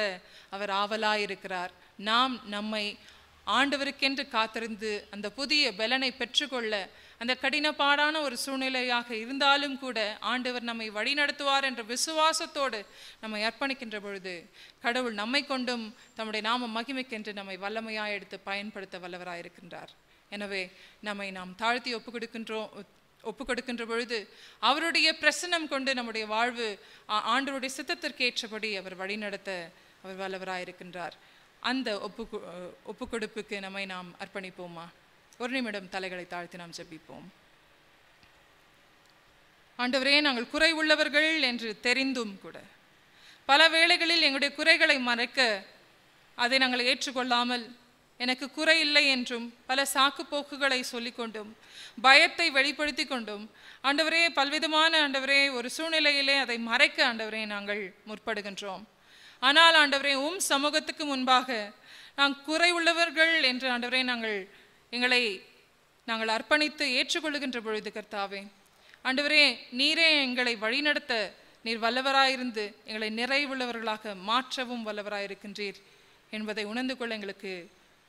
அவர் ஆவலாயிருக்கிறார். நாம் நம்மை ஆண்டவருக்கென்று காத்திருந்து அந்த புதிய பலனை பெற்றுக்கொள்ள, அந்த கடினப்பாடான ஒரு சூழ்நிலையாக இருந்தாலும் கூட ஆண்டவர் நம்மை வழிநடத்துவார் என்ற விசுவாசத்தோடு நம்மை அர்ப்பணிக்கின்ற பொழுது கடவுள் நம்மை கொண்டும் தம்முடைய நாம மகிமைக்கென்று நம்மை வல்லமையாய் எடுத்து பயன்படுத்த வல்லவராயிருக்கின்றார். எனவே நம்மை நாம் தாழ்த்தி ஒப்பு கொடுக்கின்ற பொழுது அவருடைய பிரசன்னம் கொண்டு நம்முடைய வாழ்வு ஆண்டவருடைய சித்தத்திற்கு ஏற்றபடி அவர் வழிநடத்த அவர் வல்லவராயிருக்கின்றார். அந்த ஒப்பு கொடுப்புக்கு நம்மை நாம் அர்ப்பணிப்போமா? ஒரு நிமிடம் தலைகளை தாழ்த்தி நாம் ஜெபிப்போம். ஆண்டவரே, நாங்கள் குறை உள்ளவர்கள் என்று தெரிந்தும் கூட பல வேளைகளில் எங்களுடைய குறைகளை மறைக்க அதை நாங்கள் ஏற்றுக்கொள்ளாமல் எனக்கு குறை இல்லை என்றும் பல சாக்கு போக்குகளை சொல்லிக்கொண்டும் பயத்தை வெளிப்படுத்தி கொண்டும் ஆண்டவரே பல்விதமான ஆண்டவரே ஒரு சூழ்நிலையிலே அதை மறைக்க ஆண்டவரே நாங்கள் முற்படுகின்றோம். ஆனால் ஆண்டவரே சமூகத்துக்கு முன்பாக நாங்கள் குறை உள்ளவர்கள் என்று ஆண்டவரே நாங்கள் அர்ப்பணித்து ஏற்றுக்கொள்ளுகின்ற பொழுது கர்த்தாவே ஆண்டவரே நீரே எங்களை வழிநடத்த நீர் வல்லவராயிருந்து எங்களை நிறைவுள்ளவர்களாக மாற்றவும் வல்லவராயிருக்கின்றீர் என்பதை உணர்ந்து கொள்ள எங்களுக்கு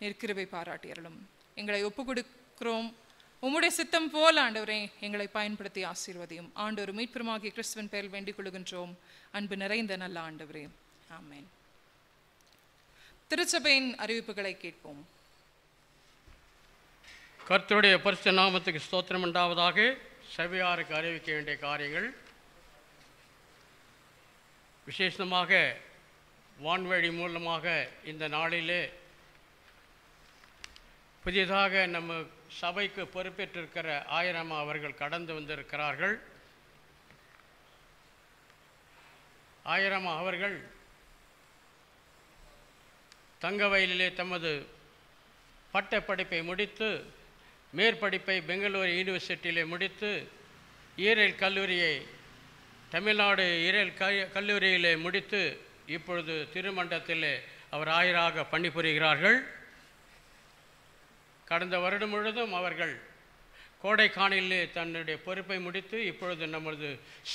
நீர் கிருபை பாராட்டியருளும். எங்களை ஒப்பு கொடுக்கிறோம். உம்முடைய சித்தம் போல ஆண்டவரே எங்களை பயன்படுத்தி ஆசீர்வதியும். ஆண்டவர் மீட்பெருமாகிய கிறிஸ்துவின் பெயரில் வேண்டிக் கொள்கின்றோம். அன்பு நிறைந்த நல்ல ஆண்டவரே, ஆமென். திருச்சபையின் அறிவிப்புகளை கேட்போம். கர்த்தருடைய பரிசுத்த நாமத்துக்கு ஸ்தோத்திரம் உண்டாவதாக. சபையாருக்கு அறிவிக்க வேண்டிய காரியங்கள், விசேஷமாக வான்வழி மூலமாக இந்த நாளிலே புதிதாக நம்ம சபைக்கு பொறுப்பேற்றிருக்கிற ஆயிரம் அவர்கள் கடந்து வந்திருக்கிறார்கள். ஆயிரம் அவர்கள் தங்கவயலிலே தமது பட்டப்படிப்பை முடித்து மேற்படிப்பை பெங்களூரு யூனிவர்சிட்டியிலே முடித்து ஈரல் கல்லூரியை தமிழ்நாடு இறையல் கல்லூரியிலே முடித்து இப்பொழுது திருமண்டலத்திலே அவர் ஆயராக பணிபுரிகிறார்கள். கடந்த வருடம் முழுவதும் அவர்கள் கோடைக்கானலிலே தன்னுடைய பொறுப்பை முடித்து இப்பொழுது நமது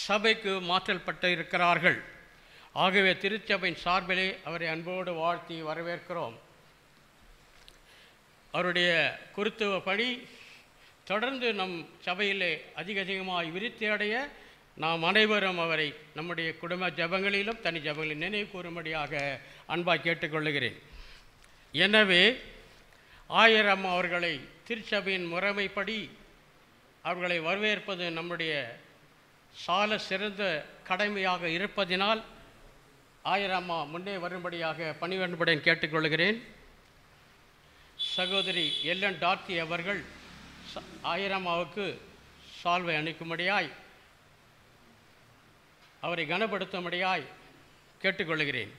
சபைக்கு மாற்றப்பட்டு இருக்கிறார்கள். ஆகவே திருச்சபையின் சார்பிலே அவரை அன்போடு வாழ்த்தி வரவேற்கிறோம். அவருடைய குருத்துவ பணி தொடர்ந்து நம் சபையிலே அதிகமாக விருத்தி அடைய நாம் அனைவரும் அவரை நம்முடைய குடும்ப ஜபங்களிலும் தனி ஜபங்களிலும் நினைவு கூறும்படியாக அன்பாக கேட்டுக்கொள்ளுகிறேன். எனவே ஆயரம் அவர்களை திருச்சபையின் முறைமைப்படி அவர்களை வரவேற்பது நம்முடைய சால சிறந்த கடமையாக இருப்பதினால் ஆயரம்மா முன்னே வரும்படியாக பணிவன்புடன் கேட்டுக்கொள்கிறேன். சகோதரி எல்என் டார்த்தி அவர்கள் ஆயரம்மாவுக்கு சால்வை அணிக்கும்படியாய் அவரை கனப்படுத்தும்படியாய் கேட்டுக்கொள்கிறேன்.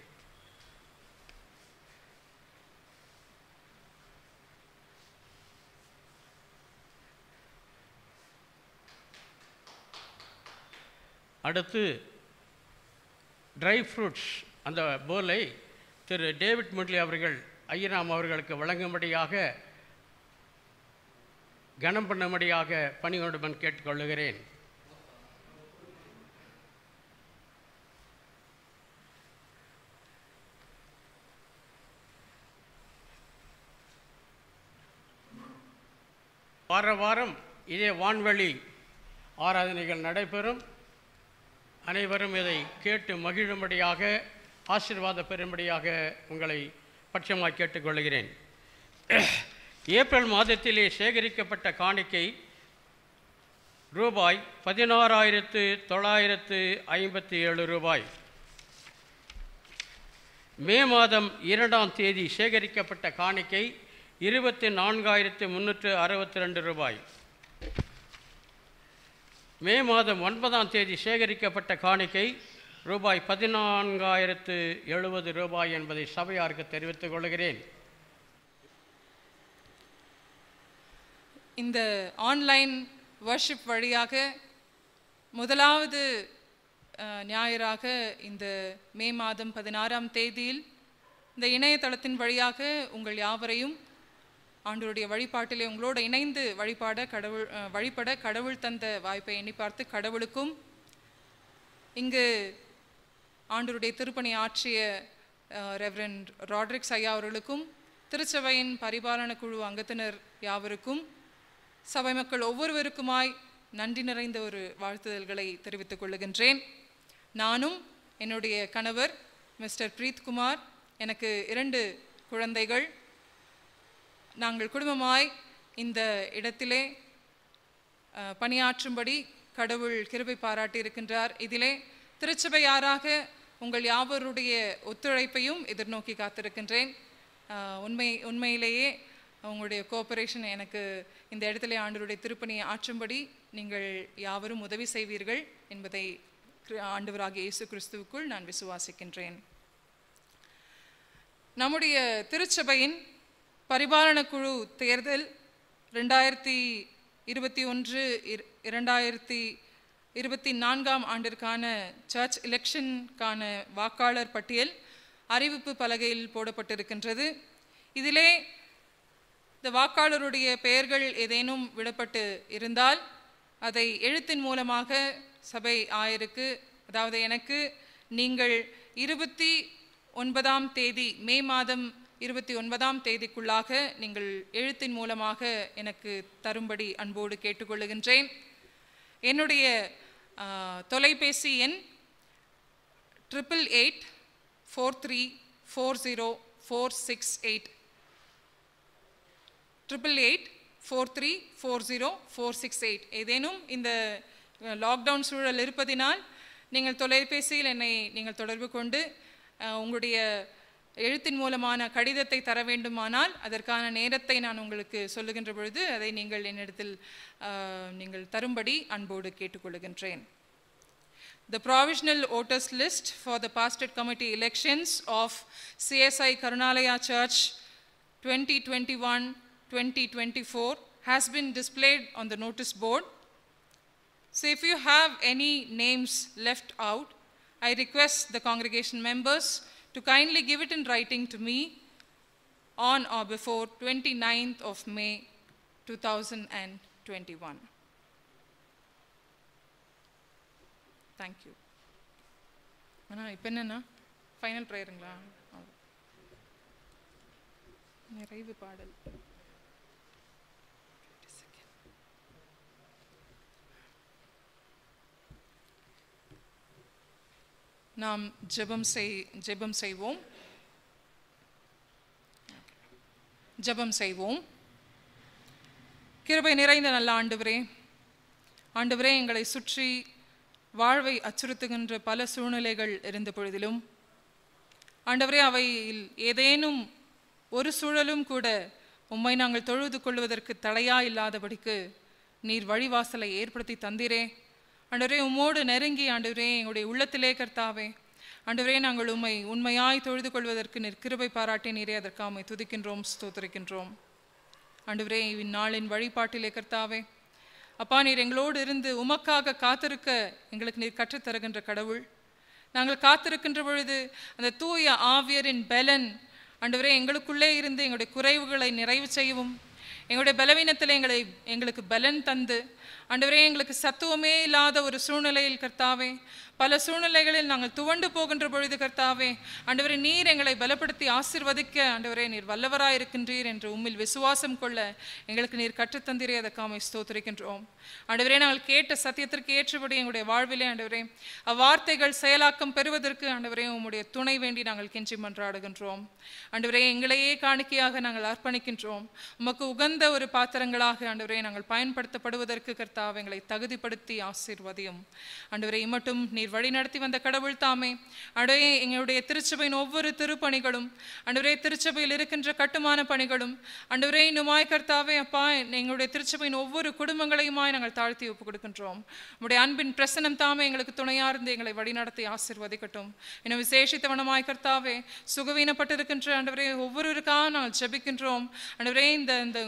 அடுத்து ட்ரை ஃப்ரூட்ஸ் அந்த போலை திரு டேவிட் முட்லி அவர்கள் ஐயராம் அவர்களுக்கு வழங்கும்படியாக கனம் பண்ணும்படியாக பணிவன்புடன் கேட்டுக்கொள்ளுகிறேன். வாரம் இதே வான்வழி ஆராதனைகள் நடைபெறும். அனைவரும் இதை கேட்டு மகிழும்படியாக ஆசீர்வாத பெறும்படியாக உங்களை பட்சமாக கேட்டுக்கொள்கிறேன். ஏப்ரல் மாதத்திலே சேகரிக்கப்பட்ட காணிக்கை ரூபாய் 16,957 ரூபாய். மே மாதம் 2ஆம் தேதி சேகரிக்கப்பட்ட காணிக்கை 24,362 ரூபாய். மே மாதம் 9ஆம் தேதி சேகரிக்கப்பட்ட காணிக்கை ரூபாய் 14,070 ரூபாய் என்பதை சபையாருக்கு தெரிவித்துக் கொள்கிறேன். இந்த ஆன்லைன் வர்ஷிப் வழியாக முதலாவது ஞாயிறாக இந்த மே மாதம் 16ஆம் தேதியில் இந்த இணையதளத்தின் வழியாக உங்கள் யாவரையும் ஆண்டவருடைய வழிபாட்டிலே உங்களோடு இணைந்து வழிபட கடவுள் தந்த வாய்ப்பை எண்ணி பார்த்து கடவுளுக்கும் இங்கு ஆண்டவருடைய திருப்பணி ஆற்றிய ரெவரண்ட் ராட்ரிக்ஸ் ஐயா அவர்களுக்கும் திருச்சபையின் பரிபாலன குழு அங்கத்தினர் யாவருக்கும் சபை மக்கள் ஒவ்வொருவருக்குமாய் நன்றி நிறைந்த ஒரு வாழ்த்துதல்களை தெரிவித்துக் கொள்ளுகின்றேன். நானும் என்னுடைய கணவர் மிஸ்டர் பிரீத்குமார், எனக்கு 2 குழந்தைகள், நாங்கள் குடும்பமாய் இந்த இடத்திலே பணியாற்றும்படி கடவுள் கிருபை பாராட்டி இருக்கின்றார். இதிலே திருச்சபையாராக உங்கள் யாவருடைய ஒத்துழைப்பையும் எதிர்நோக்கி காத்திருக்கின்றேன். உண்மையிலேயே உங்களுடைய கோஆபரேஷன் எனக்கு இந்த இடத்திலே ஆண்டவருடைய திருப்பணியை ஆற்றும்படி நீங்கள் யாவரும் உதவி செய்வீர்கள் என்பதை ஆண்டவராகிய இயேசு கிறிஸ்துவுக்குள் நான் விசுவாசிக்கின்றேன். நம்முடைய திருச்சபையின் பரிபாலன குழு தேர்தல் 2021-2024 ஆண்டிற்கான சர்ச் எலெக்ஷனுக்கான வாக்காளர் பட்டியல் அறிவிப்பு பலகையில் போடப்பட்டிருக்கின்றது. இதிலே இந்த வாக்காளருடைய பெயர்கள் ஏதேனும் விடப்பட்டு இருந்தால் அதை எழுத்தின் மூலமாக சபை ஆயருக்கு, அதாவது எனக்கு, நீங்கள் 29ஆம் தேதி மே மாதம் 29ஆம் தேதிக்குள்ளாக நீங்கள் எழுத்தின் மூலமாக எனக்கு தரும்படி அன்போடு கேட்டுக்கொள்ளுகின்றேன். என்னுடைய தொலைபேசி எண் 8884340468 8884340468. ஏதேனும் இந்த லாக்டவுன் சூழல் இருப்பதினால் நீங்கள் தொலைபேசியில் என்னை நீங்கள் தொடர்பு கொண்டு உங்களுடைய எழுத்தின் மூலமான கடிதத்தை தர வேண்டுமானால் அதற்கான நேரத்தை நான் உங்களுக்கு சொல்லுகின்ற பொழுது அதை நீங்கள் என்னிடத்தில் நீங்கள் தரும்படி அன்போடு கேட்டுக்கொள்கின்றேன். The provisional voters list for the pastorate committee elections of CSI Karunalaya Church 2021-2024 has been displayed on the notice board. So if you have any names left out, I request the congregation members to kindly give it in writing to me on or before 29th of May 2021. Thank you. இப்போ என்னன்னா final ப்ரேயருங்களா? நிறைவு பாடல். நாம் ஜெபம் செய்வோம். ஜெபம் செய்வோம். கிருபை நிறைந்த நல்ல ஆண்டவரே, ஆண்டவரே, எங்களை சுற்றி வாழ்வை அச்சுறுத்துகின்ற பல சூழ்நிலைகள் இருந்த பொழுதிலும் ஆண்டவரே, அவையில் ஏதேனும் ஒரு சூழலும் கூட உம்மை நாங்கள் தொழுது கொள்வதற்கு தடையா இல்லாதபடிக்கு நீர் வழிவாசலை ஏற்படுத்தி தந்தீரே. ஆண்டவரே, உம்மோடு நெருங்கி ஆண்டவரே எங்களுடைய உள்ளத்திலே கர்த்தாவே, ஆண்டவரே, நாங்கள் உம்மை உண்மையாய் தொழுது கொள்வதற்கு நீர் கிருபை பாராட்டி நீரே அதற்காக உம்மை துதிக்கின்றோம், ஸ்தோத்திரிக்கின்றோம். ஆண்டவரே, இந்நாளின் வழிபாட்டிலே கர்த்தாவே, அப்பா, நீர் எங்களோடு இருந்து உமக்காக காத்திருக்க எங்களுக்கு நீர் கற்றுத்தருகின்ற கடவுள். நாங்கள் காத்திருக்கின்ற பொழுது அந்த தூய ஆவியரின் பலன் ஆண்டவரே எங்களுக்குள்ளே இருந்து எங்களுடைய குறைவுகளை நிறைவு செய்யவும், எங்களுடைய பலவீனத்தில் எங்களுக்கு பலன் தந்து ஆண்டவரே, எங்களுக்கு சத்துவமே இல்லாத ஒரு சூழ்நிலையில் கர்த்தாவே, பல சூழ்நிலைகளில் நாங்கள் துவண்டு போகின்ற பொழுது கர்த்தாவே, ஆண்டவரே, நீர் எங்களை பலப்படுத்தி ஆசீர்வதிக்க ஆண்டவரே நீர் வல்லவராயிருக்கின்றீர் என்று உம்மில் விசுவாசம் கொள்ள எங்களுக்கு நீர் கற்றுத்தந்தீரே, அதற்காக ஸ்தோத்திரிக்கின்றோம். ஆண்டவரே, நாங்கள் கேட்ட சத்தியத்திற்கு ஏற்றபடி எங்களுடைய வாழ்விலே ஆண்டவரே அவ்வார்த்தைகள் செயலாக்கம் பெறுவதற்கு ஆண்டவரே உம்முடைய துணை வேண்டி நாங்கள் கெஞ்சி மன்றாடுகின்றோம். ஆண்டவரே, எங்களையே காணிக்கையாக நாங்கள் அர்ப்பணிக்கின்றோம். உமக்கு உகந்த ஒரு பாத்திரங்களாக ஆண்டவரே நாங்கள் பயன்படுத்தப்படுவதற்கு கர்த்தாவே எங்களை தகுதிப்படுத்தி ஆசீர்வதியும். ஆண்டவரே, இம்மட்டும் நீர் வழி நடத்தி வந்த கடவுள் தாமே ஆண்டவரே, எங்களுடைய திருச்சபையின் ஒவ்வொரு திருப்பணிகளும் ஆண்டவரே, திருச்சபையில் இருக்கின்ற கட்டுமான பணிகளும் ஆண்டவரே இன்னுமாய் கர்த்தாவே அப்பா, எங்களுடைய திருச்சபையின் ஒவ்வொரு குடும்பங்களையுமாய் நாங்கள் தாழ்த்தி ஒப்புக் கொடுக்கின்றோம். உங்களுடைய அன்பின் பிரசனம் தாமே எங்களுக்கு துணையா இருந்து எங்களை வழிநடத்தி ஆசீர்வதிக்கட்டும். இன்னும் விசேஷித்தவனமாய் கர்த்தாவே, சுகவீனப்பட்டிருக்கின்ற ஆண்டவரே ஒவ்வொருவருக்காக நாங்கள் ஜெபிக்கின்றோம். ஆண்டவரே, இந்த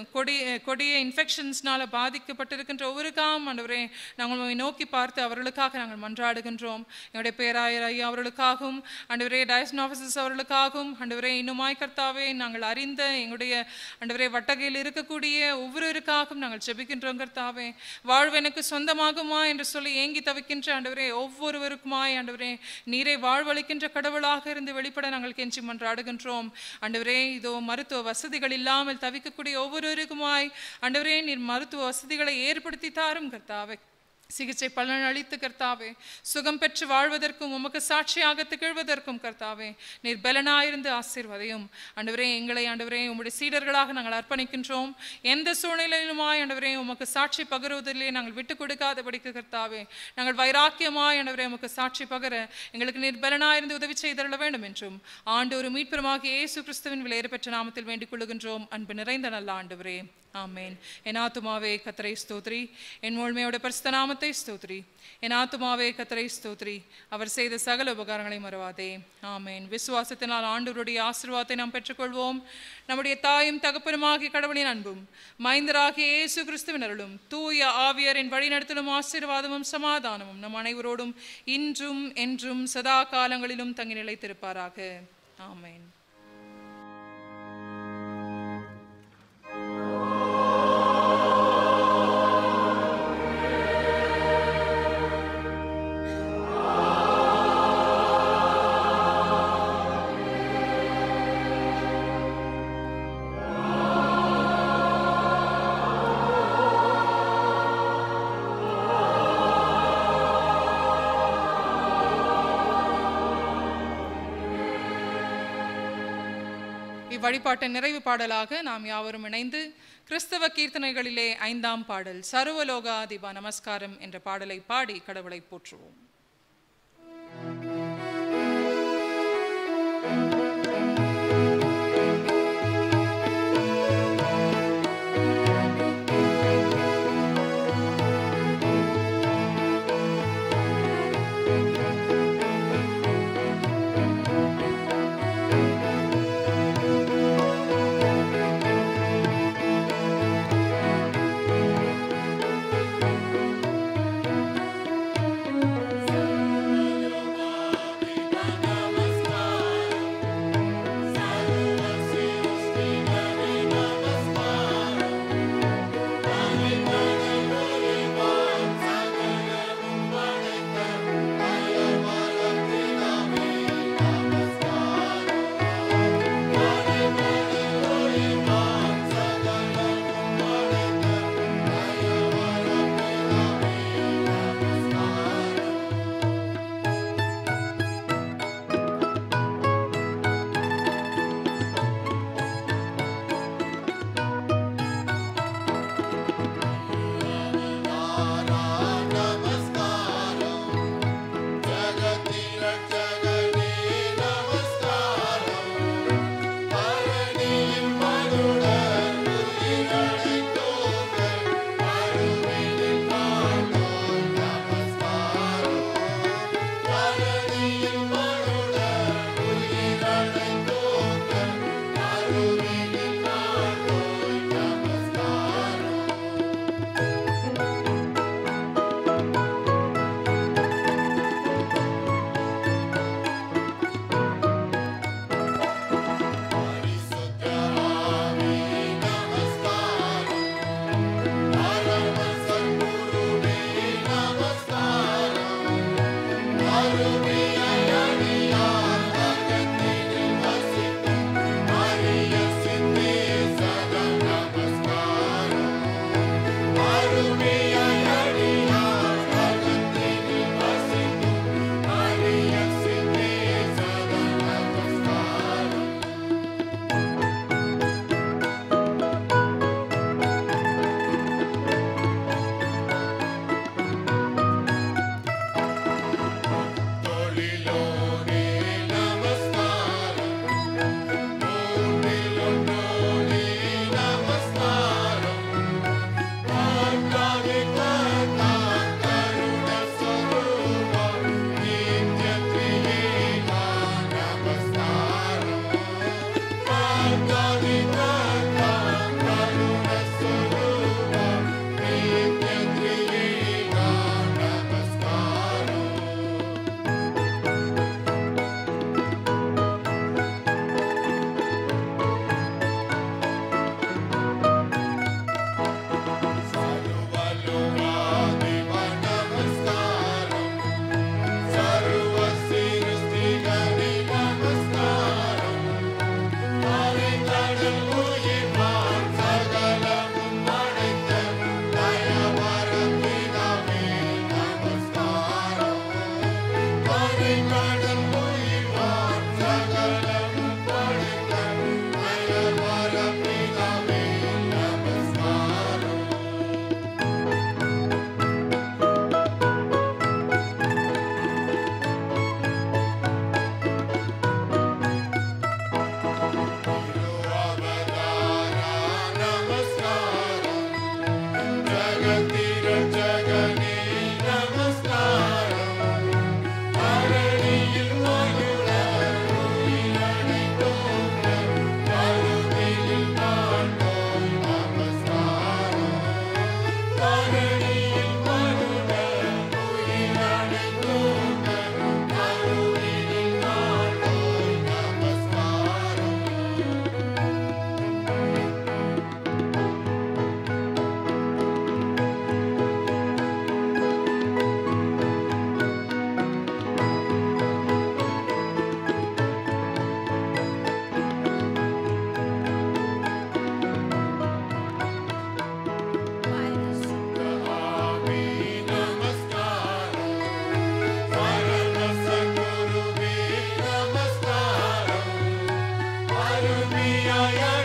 கொடிய இன்ஃபெக்ஷன்ஸ்னால பாதிக்கப்பட்டிருக்கின்ற ஒவ்வொருக்காம் ஆண்டவரே நாங்கள் நோக்கி பார்த்து அவர்களுக்காக நாங்கள் மன்றாடுகின்றோம். என்னுடைய பேராயர் ஐயா அவர்களுக்காகவும் ஆண்டவரே டயசன் ஆஃபீஸர்ஸ் அவர்களுக்காகவும் ஆண்டவரே இன்னுமாய் கர்த்தாவே நாங்கள் அறிந்த எங்களுடைய ஆண்டவரே வட்டகையில் இருக்கக்கூடிய ஒவ்வொருவருக்காகவும் நாங்கள் ஜெபிக்கின்றோம். கர்த்தாவே, வாழ்வு எனக்கு சொந்தமாகுமா என்று சொல்லி ஏங்கி தவிக்கின்ற ஆண்டவரே ஒவ்வொருவருக்குமாய் ஆண்டவரே நீரை வாழ்வளிக்கின்ற கடவுளாக இருந்து வெளிப்பட நாங்கள் கெஞ்சி மன்றாடுகின்றோம். ஆண்டவரே, இதோ மருத்துவ வசதிகள் இல்லாமல் தவிக்கக்கூடிய ஒவ்வொருவருக்குமாய் ஆண்டவரே நீர் மருத்துவ வசதிகளை ஏற்படுத்தி தாரும் கர்த்தாவே. சிகிச்சை பலன் அளித்து கர்த்தாவே சுகம் பெற்று வாழ்வதற்கும் உமக்கு சாட்சியாக திகழ்வதற்கும் கர்த்தாவே நீர் பலனாயிருந்து ஆசீர்வதையும். ஆண்டவரே, எங்களை ஆண்டவரே உம்முடைய சீடர்களாக நாங்கள் அர்ப்பணிக்கின்றோம். எந்த சூழ்நிலையிலுமாய் ஆண்டவரே உமக்கு சாட்சி பகருவதிலே நாங்கள் விட்டு கொடுக்காதபடிக்கு கர்த்தாவே நாங்கள் வைராக்கியமாய் ஆண்டவரே உமக்கு சாட்சி பகர எங்களுக்கு நீர் பலனாயிருந்து உதவி செய்தருள வேண்டும் என்றும் ஆண்டு ஒரு மீட்பெருமாகிய இயேசு கிறிஸ்துவின் விலையேற பெற்ற நாமத்தில் வேண்டிக் கொள்ளுகின்றோம். அன்பு நிறைந்த நல்ல ஆண்டவரே, ஆமேன். என் ஆத்துமாவே கர்த்தரை ஸ்தோத்ரி, என் முழுமையோட பரிசுத்த நாமத்தை ஸ்தோத்ரி. என் ஆத்துமாவே கர்த்தரை ஸ்தோத்ரி, அவர் செய்த சகல உபகாரங்களை மறவாதே. ஆமேன். விசுவாசத்தினால் ஆண்டவருடைய ஆசீர்வாதத்தை நாம் பெற்றுக்கொள்வோம். நம்முடைய தாயும் தகப்பனுமாகிய கடவுளின் அன்பும் மைந்தராகிய இயேசு கிறிஸ்துவின் அருளும் தூய ஆவியரின் வழிநடத்தலும் ஆசீர்வாதமும் சமாதானமும் நம் அனைவரோடும் இன்றும் என்றும் சதா காலங்களிலும் தங்கி நிலைத்திருப்பாராக. ஆமேன். வழிபாட்டின் நிறைவு பாடலாக நாம் யாவரும் இணைந்து கிறிஸ்தவ கீர்த்தனைகளிலே 5ஆம் பாடல் சர்வலோகாதிப நமஸ்காரம் என்ற பாடலை பாடி கடவுளை போற்றுவோம். நியாய